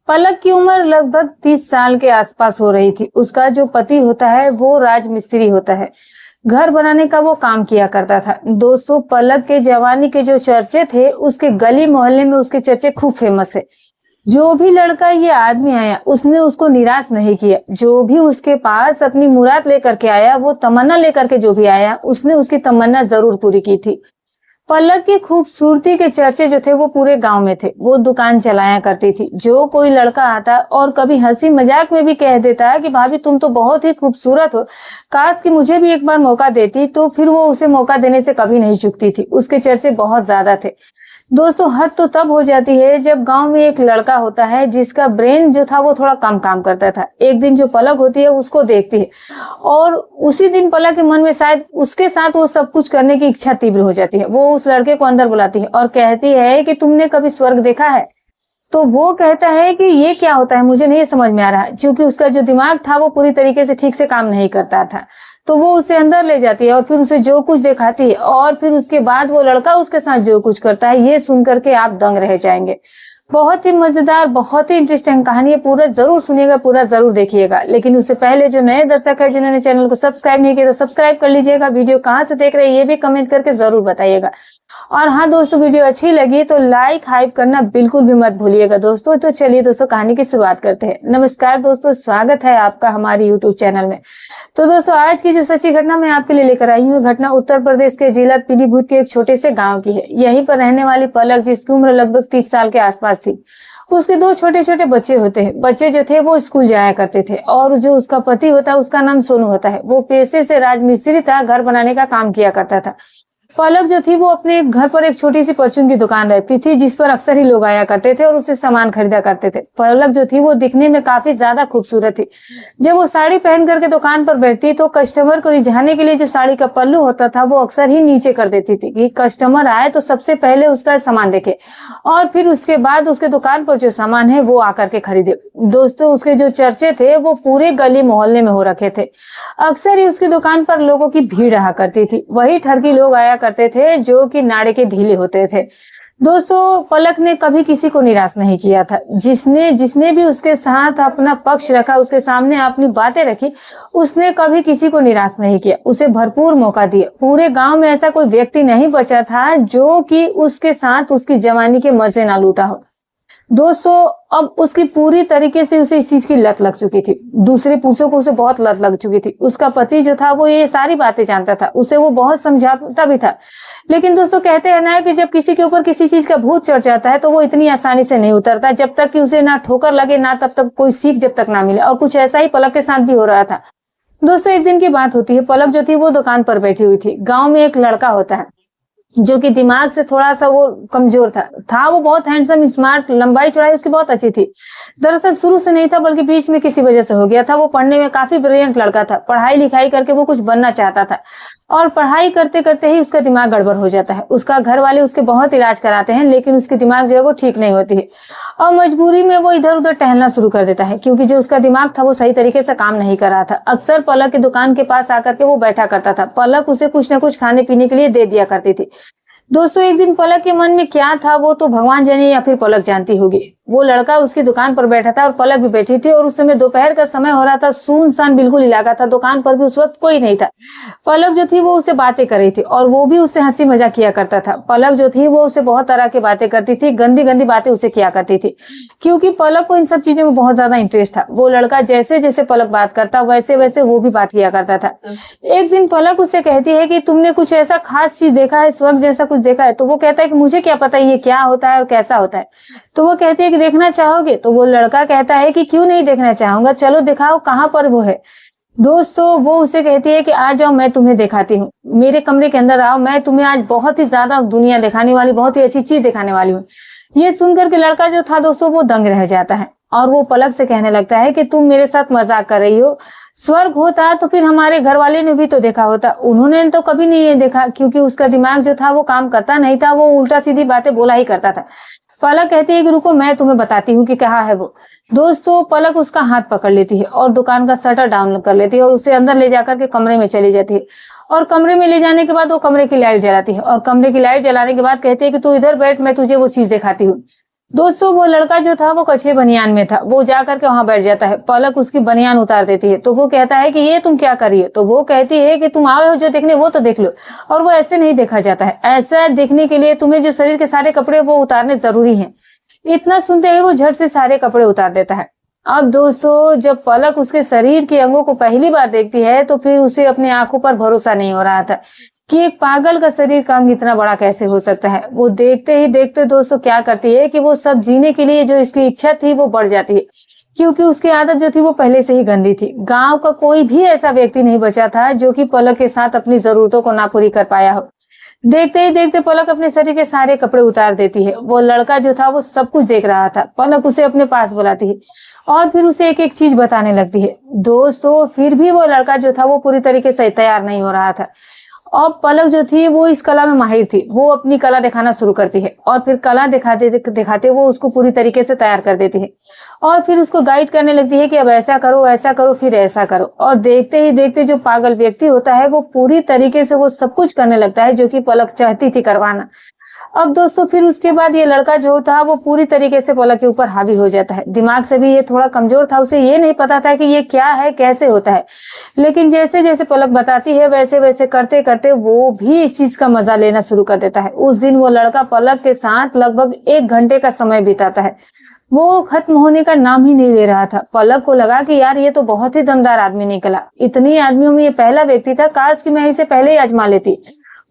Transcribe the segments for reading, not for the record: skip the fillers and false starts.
पलक की उम्र लगभग 30 साल के आसपास हो रही थी। उसका जो पति होता है वो राजमिस्त्री होता है। घर बनाने का वो काम किया करता था। दोस्तों, पलक के जवानी के जो चर्चे थे, उसके गली मोहल्ले में उसके चर्चे खूब फेमस थे। जो भी लड़का ये आदमी आया, उसने उसको निराश नहीं किया। जो भी उसके पास अपनी मुराद लेकर के आया, वो तमन्ना लेकर के जो भी आया, उसने उसकी तमन्ना जरूर पूरी की थी। पलक की खूबसूरती के चर्चे जो थे वो पूरे गांव में थे। वो दुकान चलाया करती थी। जो कोई लड़का आता और कभी हंसी मजाक में भी कह देता है कि भाभी तुम तो बहुत ही खूबसूरत हो, काश कि मुझे भी एक बार मौका देती, तो फिर वो उसे मौका देने से कभी नहीं चूकती थी। उसके चर्चे बहुत ज्यादा थे। दोस्तों, हद तो तब हो जाती है जब गांव में एक लड़का होता है जिसका ब्रेन जो था वो थोड़ा कम काम करता था। एक दिन जो पलक होती है उसको देखती है और उसी दिन पलक के मन में शायद उसके साथ वो सब कुछ करने की इच्छा तीव्र हो जाती है। वो उस लड़के को अंदर बुलाती है और कहती है कि तुमने कभी स्वर्ग देखा है? तो वो कहता है कि ये क्या होता है, मुझे नहीं समझ में आ रहा है। क्योंकि उसका जो दिमाग था वो पूरी तरीके से ठीक से काम नहीं करता था। तो वो उसे अंदर ले जाती है और फिर उसे जो कुछ दिखाती है और फिर उसके बाद वो लड़का उसके साथ जो कुछ करता है, ये सुन करके आप दंग रह जाएंगे। बहुत ही मजेदार, बहुत ही इंटरेस्टिंग कहानी है। पूरा जरूर सुनिएगा, पूरा जरूर देखिएगा। लेकिन उससे पहले जो नए दर्शक है जिन्होंने चैनल को सब्सक्राइब नहीं किया तो सब्सक्राइब कर लीजिएगा। वीडियो कहाँ से देख रहे हैं ये भी कमेंट करके जरूर बताइएगा। और हाँ दोस्तों, वीडियो अच्छी लगी तो लाइक हाइप करना बिल्कुल भी मत भूलिएगा दोस्तों। तो चलिए दोस्तों, कहानी की शुरुआत करते हैं। नमस्कार दोस्तों, स्वागत है आपका हमारे यूट्यूब चैनल में। तो दोस्तों, आज की जो सच्ची घटना मैं आपके लिए लेकर आई हूँ, घटना उत्तर प्रदेश के जिला पीलीभीत के एक छोटे से गाँव की है। यहीं पर रहने वाली पलक, जिसकी उम्र लगभग 30 साल के आसपास थी, उसके दो छोटे छोटे बच्चे होते हैं। बच्चे जो थे वो स्कूल जाया करते थे और जो उसका पति होता है उसका नाम सोनू होता है। वो पेशे से राजमिस्त्री था, घर बनाने का काम किया करता था। पलक जो थी वो अपने घर पर एक छोटी सी परचून की दुकान रखती थी, जिस पर अक्सर ही लोग आया करते थे और उससे सामान खरीदा करते थे। पलक जो थी वो दिखने में काफी ज्यादा खूबसूरत थी। जब वो साड़ी पहन करके दुकान पर बैठती तो कस्टमर को रिझाने के लिए जो साड़ी का पल्लू होता था वो अक्सर ही नीचे कर देती थी कि कस्टमर आए तो सबसे पहले उसका सामान देखे और फिर उसके बाद उसके दुकान पर जो सामान है वो आकर के खरीदे। दोस्तों, उसके जो चर्चे थे वो पूरे गली मोहल्ले में हो रखे थे। अक्सर ही उसकी दुकान पर लोगों की भीड़ रहा करती थी। वही ठरकी लोग आया करते थे जो कि नाड़े के ढीले होते थे। दोस्तों, पलक ने कभी किसी को निराश नहीं किया था। जिसने जिसने भी उसके साथ अपना पक्ष रखा, उसके सामने अपनी बातें रखी, उसने कभी किसी को निराश नहीं किया। उसे भरपूर मौका दिया। पूरे गांव में ऐसा कोई व्यक्ति नहीं बचा था जो कि उसके साथ उसकी जवानी के मजे ना लूटा हो। दोस्तों, अब उसकी पूरी तरीके से उसे इस चीज की लत लग चुकी थी। दूसरे पुरुषों को उसे बहुत लत लग चुकी थी। उसका पति जो था वो ये सारी बातें जानता था, उसे वो बहुत समझाता भी था। लेकिन दोस्तों, कहते हैं ना कि जब किसी के ऊपर किसी चीज का भूत चढ़ जाता है तो वो इतनी आसानी से नहीं उतरता, जब तक कि उसे ना ठोकर लगे, ना तब तक कोई सीख जब तक ना मिले। और कुछ ऐसा ही पलक के साथ भी हो रहा था। दोस्तों, एक दिन की बात होती है। पलक जो थी वो दुकान पर बैठी हुई थी। गाँव में एक लड़का होता है जो कि दिमाग से थोड़ा सा वो कमजोर था। वो बहुत हैंडसम, स्मार्ट, लंबाई चौड़ाई उसकी बहुत अच्छी थी। दरअसल शुरू से नहीं था, बल्कि बीच में किसी वजह से हो गया था। वो पढ़ने में काफी ब्रिलियंट लड़का था। पढ़ाई लिखाई करके वो कुछ बनना चाहता था और पढ़ाई करते करते ही उसका दिमाग गड़बड़ हो जाता है। उसका घर वाले उसके बहुत इलाज कराते हैं, लेकिन उसकी दिमाग जो है वो ठीक नहीं होती है और मजबूरी में वो इधर उधर टहलना शुरू कर देता है, क्योंकि जो उसका दिमाग था वो सही तरीके से काम नहीं कर रहा था। अक्सर पलक की दुकान के पास आकर के वो बैठा करता था। पलक उसे कुछ न कुछ खाने पीने के लिए दे दिया करती थी। दोस्तों, एक दिन पलक के मन में क्या था वो तो भगवान जाने या फिर पलक जानती होगी। वो लड़का उसकी दुकान पर बैठा था और पलक भी बैठी थी और उस समय दोपहर का समय हो रहा था। सुनसान बिल्कुल इलाका था। दुकान पर भी उस वक्त कोई नहीं था। पलक जो थी वो उससे बातें कर रही थी और वो भी उससे हंसी मजाक किया करता था। पलक जो थी वो उससे बहुत तरह की बातें करती थी, गंदी गंदी बातें उससे किया करती थी, क्योंकि पलक को इन सब चीजों में बहुत ज्यादा इंटरेस्ट था। वो लड़का जैसे जैसे पलक बात करता वैसे वैसे वो भी बात किया करता था। एक दिन पलक उससे कहती है कि तुमने कुछ ऐसा खास चीज देखा है, स्वर्ग जैसा कुछ देखा है? तो वो कहता है कि मुझे क्या पता ये क्या होता है और कैसा होता है। तो वो कहती है कि देखना चाहोगे? तो वो लड़का कहता है कि क्यों नहीं देखना चाहूंगा, चलो दिखाओ कहाँ पर वो है। दोस्तों, वो उसे कहती है कि आ जाओ, मैं तुम्हें दिखाती हूँ, मेरे कमरे के अंदर आओ, मैं तुम्हें आज बहुत ही ज्यादा दुनिया दिखाने वाली, बहुत ही अच्छी चीज दिखाने वाली हूँ। ये सुनकर के लड़का जो था दोस्तों वो दंग रह जाता है और वो पलक से कहने लगता है कि तुम मेरे साथ मजाक कर रही हो। स्वर्ग होता तो फिर हमारे घर वाले ने भी तो देखा होता। उन्होंने तो कभी नहीं ये देखा, क्योंकि उसका दिमाग जो था वो काम करता नहीं था। वो उल्टा सीधी बातें बोला ही करता था। पलक कहती है कि रुको, मैं तुम्हें बताती हूँ कि कहाँ है वो। दोस्तों, पलक उसका हाथ पकड़ लेती है और दुकान का शटर डाउन कर लेती है और उसे अंदर ले जाकर के कमरे में चली जाती है। और कमरे में ले जाने के बाद वो कमरे की लाइट जलाती है और कमरे की लाइट जलाने के बाद कहती है कि तू इधर बैठ, मैं तुझे वो चीज दिखाती हूँ। दोस्तों वो लड़का जो था वो कच्चे बनियान में था, वो जा करके वहां बैठ जाता है। पलक उसकी बनियान उतार देती है, तो वो कहता है कि ये तुम क्या कर रही हो? तो वो कहती है कि तुम आए हो जो देखने वो तो देख लो। और वो ऐसे नहीं देखा जाता है, ऐसा देखने के लिए तुम्हें जो शरीर के सारे कपड़े वो उतारने जरूरी है। इतना सुनते ही वो झट से सारे कपड़े उतार देता है। अब दोस्तों जब पलक उसके शरीर के अंगों को पहली बार देखती है तो फिर उसे अपनी आंखों पर भरोसा नहीं हो रहा था कि एक पागल का शरीर का अंग इतना बड़ा कैसे हो सकता है। वो देखते ही देखते दोस्तों क्या करती है कि वो सब जीने के लिए जो इसकी इच्छा थी वो बढ़ जाती है, क्योंकि उसकी आदत जो थी वो पहले से ही गंदी थी। गांव का कोई भी ऐसा व्यक्ति नहीं बचा था जो कि पलक के साथ अपनी जरूरतों को ना पूरी कर पाया हो। देखते ही देखते पलक अपने शरीर के सारे कपड़े उतार देती है। वो लड़का जो था वो सब कुछ देख रहा था। पलक उसे अपने पास बुलाती है और फिर उसे एक एक चीज बताने लगती है। दोस्तों फिर भी वो लड़का जो था वो पूरी तरीके से तैयार नहीं हो रहा था। और पलक जो थी वो इस कला में माहिर थी। वो अपनी कला दिखाना शुरू करती है और फिर कला दिखाते दिखाते वो उसको पूरी तरीके से तैयार कर देती है और फिर उसको गाइड करने लगती है कि अब ऐसा करो फिर ऐसा करो। और देखते ही देखते जो पागल व्यक्ति होता है वो पूरी तरीके से वो सब कुछ करने लगता है जो कि पलक चाहती थी करवाना। अब दोस्तों फिर उसके बाद ये लड़का जो था वो पूरी तरीके से पलक के ऊपर हावी हो जाता है। दिमाग से भी ये थोड़ा कमजोर था, उसे ये नहीं पता था कि ये क्या है कैसे होता है, लेकिन जैसे जैसे पलक बताती है वैसे वैसे करते करते वो भी इस चीज का मजा लेना शुरू कर देता है। उस दिन वो लड़का पलक के साथ लगभग 1 घंटे का समय बिताता है। वो खत्म होने का नाम ही नहीं ले रहा था। पलक को लगा कि यार ये तो बहुत ही दमदार आदमी निकला, इतनी आदमियों में ये पहला व्यक्ति था, काश कि मैं इसे पहले ही आजमा लेती।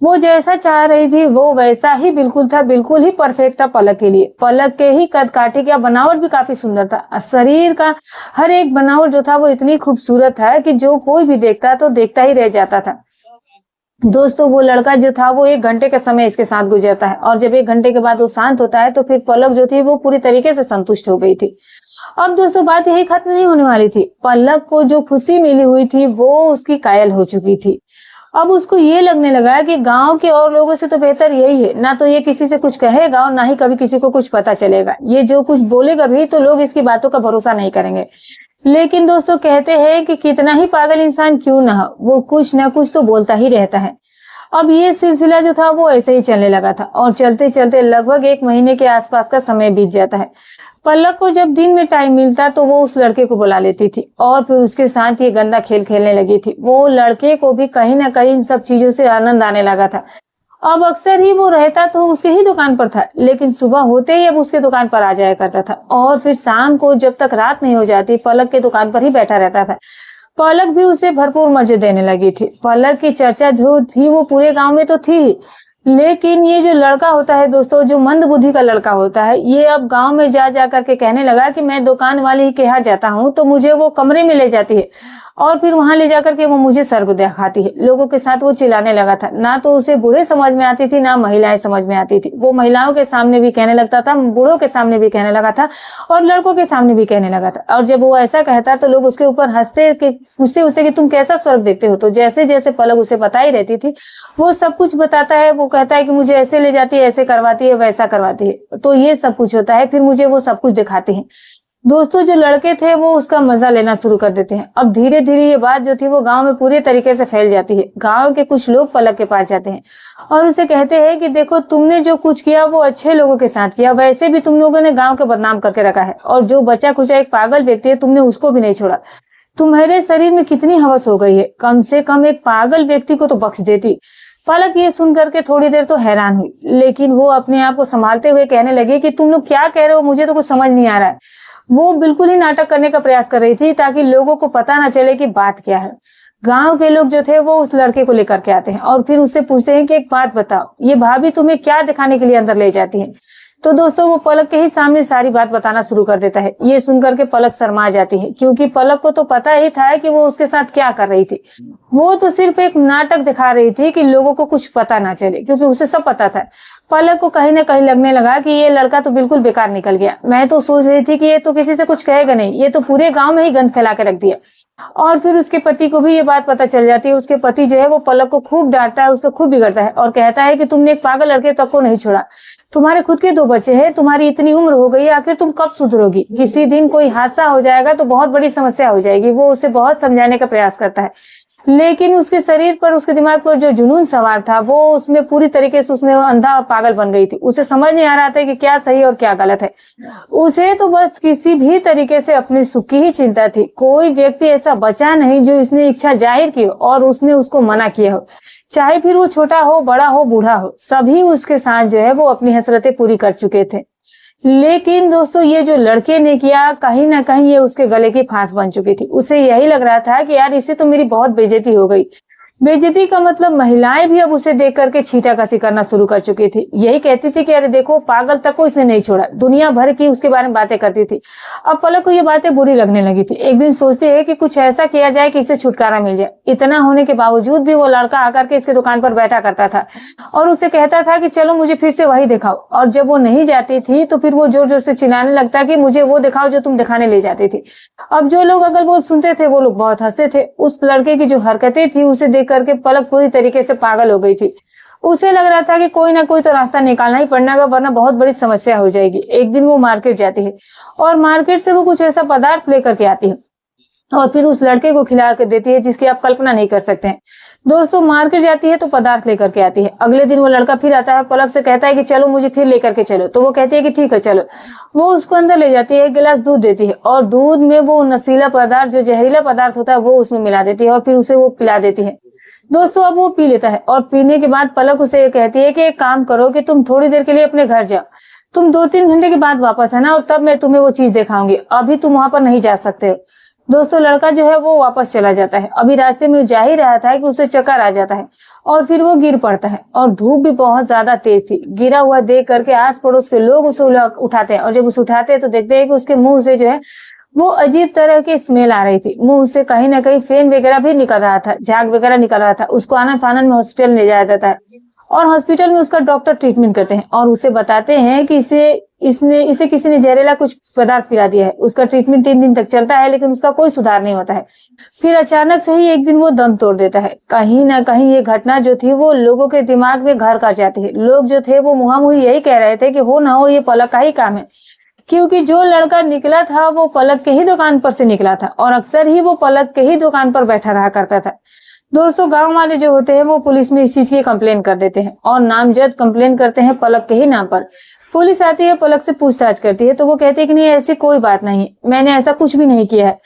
वो जैसा चाह रही थी वो वैसा ही बिल्कुल था, बिल्कुल ही परफेक्ट था पलक के लिए। पलक के ही कद काठी का बनावट भी काफी सुंदर था। शरीर का हर एक बनावट जो था वो इतनी खूबसूरत था कि जो कोई भी देखता तो देखता ही रह जाता था। दोस्तों वो लड़का जो था वो 1 घंटे का समय इसके साथ गुजरता है और जब 1 घंटे के बाद वो शांत होता है तो फिर पलक जो थी वो पूरी तरीके से संतुष्ट हो गई थी। अब दोस्तों बात यही खत्म नहीं होने वाली थी। पलक को जो खुशी मिली हुई थी वो उसकी कायल हो चुकी थी। अब उसको ये लगने लगा कि गांव के और लोगों से तो बेहतर यही है, ना तो ये किसी से कुछ कहेगा और ना ही कभी किसी को कुछ पता चलेगा। ये जो कुछ बोलेगा भी तो लोग इसकी बातों का भरोसा नहीं करेंगे। लेकिन दोस्तों कहते हैं कि कितना ही पागल इंसान क्यों ना हो, वो कुछ ना कुछ तो बोलता ही रहता है। अब ये सिलसिला जो था वो ऐसे ही चलने लगा था और चलते चलते लगभग 1 महीने के आसपास का समय बीत जाता है। पलक को जब दिन में टाइम मिलता तो वो उस लड़के को बुला लेती थी और फिर उसके साथ ये गंदा खेल खेलने लगी थी। वो लड़के को भी कहीं ना कहीं इन सब चीजों से आनंद आने लगा था। अब अक्सर ही वो रहता तो उसके ही दुकान पर था, लेकिन सुबह होते ही अब उसके दुकान पर आ जाया करता था और फिर शाम को जब तक रात नहीं हो जाती पलक के दुकान पर ही बैठा रहता था। पलक भी उसे भरपूर मजे देने लगी थी। पलक की चर्चा जो थी वो पूरे गांव में तो थी, लेकिन ये जो लड़का होता है दोस्तों, जो मंद बुद्धि का लड़का होता है, ये अब गांव में जा जा करके कहने लगा कि मैं दुकान वाले के यहाँ जाता हूँ तो मुझे वो कमरे में ले जाती है और फिर वहां ले जाकर के वो मुझे स्वर्ग दिखाती है। लोगों के साथ वो चिल्लाने लगा था। ना तो उसे बूढ़े समझ में आती थी ना महिलाएं समझ में आती थी। वो महिलाओं के सामने भी कहने लगता था, बूढ़ों के सामने भी कहने लगा था और लड़कों के सामने भी कहने लगा था। और जब वो ऐसा कहता तो लोग उसके ऊपर हंसते कि पूछते उसे कि तुम कैसा स्वर्ग देखते हो। तो जैसे जैसे पलक उसे बताई रहती थी वो सब कुछ बताता है। वो कहता है कि मुझे ऐसे ले जाती है, ऐसे करवाती है, वैसा करवाती है, तो ये सब कुछ होता है। फिर मुझे वो सब कुछ दिखाते हैं। दोस्तों जो लड़के थे वो उसका मजा लेना शुरू कर देते हैं। अब धीरे धीरे ये बात जो थी वो गांव में पूरी तरीके से फैल जाती है। गांव के कुछ लोग पलक के पास जाते हैं और उसे कहते हैं कि देखो तुमने जो कुछ किया वो अच्छे लोगों के साथ किया, वैसे भी तुम लोगों ने गांव को बदनाम करके रखा है और जो बचा खुचा एक पागल व्यक्ति है तुमने उसको भी नहीं छोड़ा। तुम्हारे शरीर में कितनी हवस हो गई है, कम से कम एक पागल व्यक्ति को तो बख्श देती। पलक ये सुन करके थोड़ी देर तो हैरान हुई, लेकिन वो अपने आप को संभालते हुए कहने लगी कि तुम लोग क्या कह रहे हो, मुझे तो कुछ समझ नहीं आ रहा है। वो बिल्कुल ही नाटक करने का प्रयास कर रही थी ताकि लोगों को पता ना चले कि बात क्या है। गांव के लोग जो थे वो उस लड़के को लेकर के आते हैं और फिर उससे पूछते हैं कि एक बात बताओ, ये भाभी तुम्हें क्या दिखाने के लिए अंदर ले जाती है। तो दोस्तों वो पलक के ही सामने सारी बात बताना शुरू कर देता है। ये सुनकर के पलक शर्मा जाती है, क्योंकि पलक को तो पता ही था कि वो उसके साथ क्या कर रही थी। वो तो सिर्फ एक नाटक दिखा रही थी कि लोगों को कुछ पता ना चले, क्योंकि उसे सब पता था। पलक को कहीं ना कहीं लगने लगा कि ये लड़का तो बिल्कुल बेकार निकल गया। मैं तो सोच रही थी कि ये तो किसी से कुछ कहेगा नहीं, ये तो पूरे गांव में ही गंद फैला के रख दिया। और फिर उसके पति को भी ये बात पता चल जाती है। उसके पति जो है वो पलक को खूब डांटता है, उस पर खूब बिगड़ता है और कहता है कि तुमने एक पागल लड़के तक को नहीं छोड़ा, तुम्हारे खुद के 2 बच्चे हैं, तुम्हारी इतनी उम्र हो गई है, आखिर तुम कब सुधरोगी। किसी दिन कोई हादसा हो जाएगा तो बहुत बड़ी समस्या हो जाएगी। वो उसे बहुत समझाने का प्रयास करता है, लेकिन उसके शरीर पर, उसके दिमाग पर जो जुनून सवार था, वो उसमें पूरी तरीके से उसमें अंधा पागल बन गई थी। उसे समझ नहीं आ रहा था कि क्या सही और क्या गलत है। उसे तो बस किसी भी तरीके से अपने सुख की ही चिंता थी। कोई व्यक्ति ऐसा बचा नहीं जो इसने इच्छा जाहिर की हो और उसने उसको मना किया हो। चाहे फिर वो छोटा हो, बड़ा हो, बूढ़ा हो, सभी उसके साथ जो है वो अपनी हसरतें पूरी कर चुके थे। लेकिन दोस्तों, ये जो लड़के ने किया, कहीं ना कहीं ये उसके गले की फांस बन चुकी थी। उसे यही लग रहा था कि यार, इससे तो मेरी बहुत बेइज्जती हो गई। बेइज्जती का मतलब महिलाएं भी अब उसे देख करके छींटाकसी करना शुरू कर चुकी थी। यही कहती थी कि अरे देखो, पागल तक को इसने नहीं छोड़ा। दुनिया भर की उसके बारे में बातें करती थी। अब पलक को ये बातें बुरी लगने लगी थी। एक दिन सोचती है कि कुछ ऐसा किया जाए कि इससे छुटकारा मिल जाए। इतना होने के बावजूद भी वो लड़का आकर के इसके दुकान पर बैठा करता था और उसे कहता था कि चलो मुझे फिर से वही दिखाओ। और जब वो नहीं जाती थी तो फिर वो जोर जोर से चिल्लाने लगता कि मुझे वो दिखाओ जो तुम दिखाने ले जाती थी। अब जो लोग अगल बगल सुनते थे वो लोग बहुत हंसते थे। उस लड़के की जो हरकतें थी उसे देख करके पलक पूरी तरीके से पागल हो गई थी। उसे लग रहा था कि कोई ना कोई तो रास्ता निकालना ही पड़ना, वरना बहुत बड़ी समस्या हो जाएगी। एक दिन वो मार्केट जाती है और मार्केट से वो कुछ ऐसा पदार्थ लेकर के आती है और फिर उस लड़के को खिला कर देती है जिसकी आप कल्पना नहीं कर सकते हैं। दोस्तों, मार्केट जाती है तो पदार्थ लेकर के आती है। अगले दिन वो लड़का फिर आता है, पलक से कहता है कि चलो मुझे फिर लेकर के चलो। तो वो कहती है कि ठीक है चलो। वो उसको अंदर ले जाती है, एक गिलास दूध देती है और दूध में वो नशीला पदार्थ, जो जहरीला पदार्थ होता है, वो उसमें मिला देती है और फिर उसे वो पिला देती है। दोस्तों, अब वो पी लेता है और पीने के बाद पलक उसे कहती है कि एक काम करो कि तुम थोड़ी देर के लिए अपने घर जाओ। तुम 2-3 घंटे के बाद वापस आना और तब मैं तुम्हें वो चीज दिखाऊंगी। अभी तुम वहां पर नहीं जा सकते हो। दोस्तों, लड़का जो है वो वापस चला जाता है। अभी रास्ते में जा ही रहा था कि उसे चक्कर आ जाता है और फिर वो गिर पड़ता है और धूप भी बहुत ज्यादा तेज थी। गिरा हुआ देख करके आस पड़ोस के लोग उसे उठाते हैं और जब उसे उठाते हैं तो देखते हैं कि उसके मुंह से जो है वो अजीब तरह की स्मेल आ रही थी। मुंह से कहीं ना कहीं फेन वगैरह भी निकल रहा था, झाग वगैरह निकल रहा था। उसको आनन फानन में हॉस्पिटल ले जाया जाता है और हॉस्पिटल में उसका डॉक्टर ट्रीटमेंट करते हैं और उसे बताते हैं कि इसे किसी ने जहरीला कुछ पदार्थ पिला दिया है। उसका ट्रीटमेंट 3 दिन तक चलता है लेकिन उसका कोई सुधार नहीं होता है। फिर अचानक से ही एक दिन वो दम तोड़ देता है। कहीं ना कहीं ये घटना जो थी वो लोगों के दिमाग में घर कर जाती है। लोग जो थे वो मुहामुही यही कह रहे थे कि हो ना हो ये पलक का ही काम है, क्योंकि जो लड़का निकला था वो पलक के ही दुकान पर से निकला था और अक्सर ही वो पलक के ही दुकान पर बैठा रहा करता था। दोस्तों, गांव वाले जो होते हैं वो पुलिस में इस चीज की कंप्लेन कर देते हैं और नामजद कंप्लेन करते हैं पलक के ही नाम पर। पुलिस आती है, पलक से पूछताछ करती है तो वो कहती है कि नहीं, ऐसी कोई बात नहीं, मैंने ऐसा कुछ भी नहीं किया है।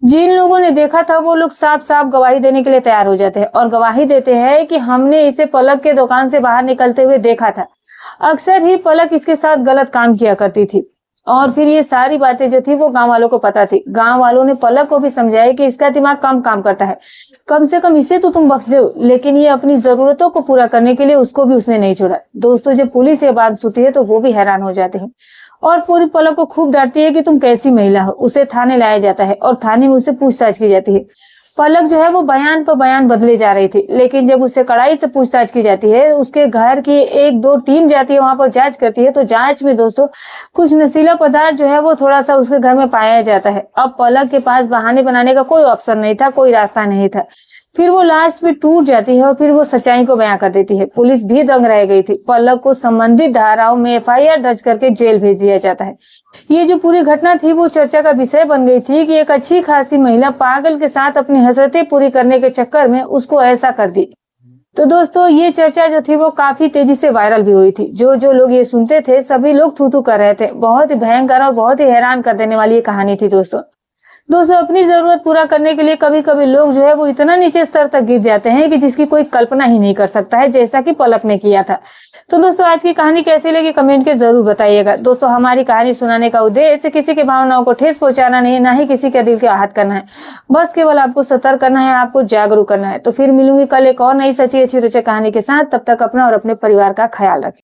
जिन लोगों ने देखा था वो लोग साफ साफ गवाही देने के लिए तैयार हो जाते हैं और गवाही देते हैं कि हमने इसे पलक के दुकान से बाहर निकलते हुए देखा था। अक्सर ही पलक इसके साथ गलत काम किया करती थी और फिर ये सारी बातें जो थी वो गांव वालों को पता थी। गांव वालों ने पलक को भी समझाया कि इसका दिमाग कम काम करता है, कम से कम इसे तो तुम बख्श दो। लेकिन ये अपनी जरूरतों को पूरा करने के लिए उसको भी उसने नहीं छोड़ा। दोस्तों, जब पुलिस ये बात सुनती है तो वो भी हैरान हो जाते हैं और पूरी पलक को खूब डांटती है कि तुम कैसी महिला हो। उसे थाने लाया जाता है और थाने में उससे पूछताछ की जाती है। पलक जो है वो बयान पर बयान बदले जा रही थी, लेकिन जब उससे कड़ाई से पूछताछ की जाती है, उसके घर की 1-2 टीम जाती है, वहां पर जांच करती है। तो जांच में दोस्तों कुछ नशीला पदार्थ जो है वो थोड़ा सा उसके घर में पाया जाता है। अब पलक के पास बहाने बनाने का कोई ऑप्शन नहीं था, कोई रास्ता नहीं था। फिर वो लास्ट में टूट जाती है और फिर वो सच्चाई को बयां कर देती है। पुलिस भी दंग रह गई थी। पलक को संबंधित धाराओं में FIR दर्ज करके जेल भेज दिया जाता है। ये जो पूरी घटना थी वो चर्चा का विषय बन गई थी कि एक अच्छी खासी महिला पागल के साथ अपनी हसरतें पूरी करने के चक्कर में उसको ऐसा कर दी। तो दोस्तों, ये चर्चा जो थी वो काफी तेजी से वायरल भी हुई थी। जो लोग ये सुनते थे सभी लोग थू थू कर रहे थे। बहुत ही भयंकर और बहुत ही हैरान कर देने वाली ये कहानी थी दोस्तों। अपनी जरूरत पूरा करने के लिए कभी कभी लोग जो है वो इतना नीचे स्तर तक गिर जाते हैं कि जिसकी कोई कल्पना ही नहीं कर सकता है, जैसा कि पलक ने किया था। तो दोस्तों, आज की कहानी कैसी लगी कमेंट के जरूर बताइएगा। दोस्तों, हमारी कहानी सुनाने का उद्देश्य किसी की भावनाओं को ठेस पहुंचाना नहीं है, ना ही किसी के दिल के आहत करना है। बस केवल आपको सतर्क करना है, आपको जागरूक करना है। तो फिर मिलूंगी कल एक और नई सच्ची अच्छी रोचक कहानी के साथ। तब तक अपना और अपने परिवार का ख्याल रखें।